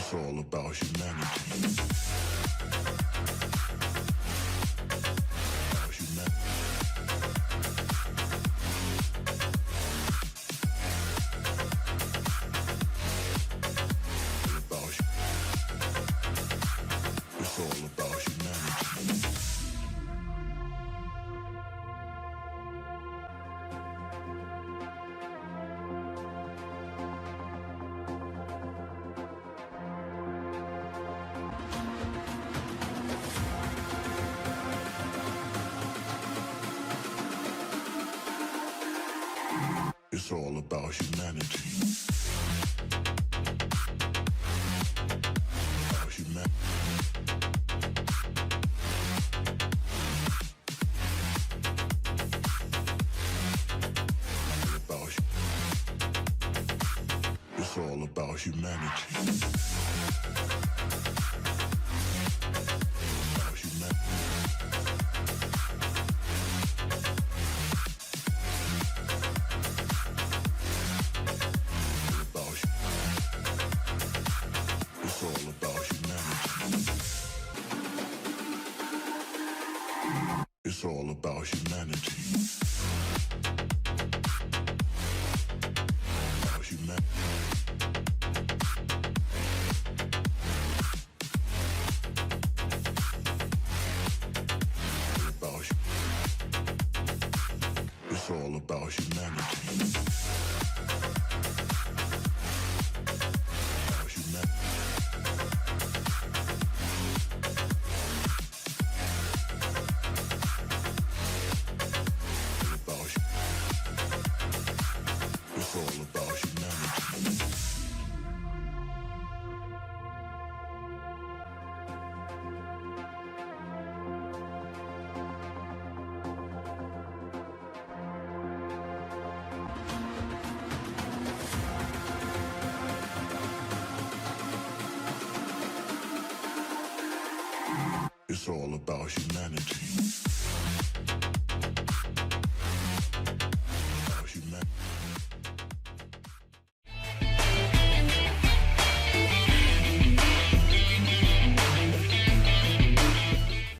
It's all about humanity. About humanity. It's all about humanity. It's all about humanity. About humanity. It's all about humanity. About humanity. It's all about humanity. It's all about humanity. About humanity. It's all about humanity. About humanity. It's all about humanity. It's all about humanity.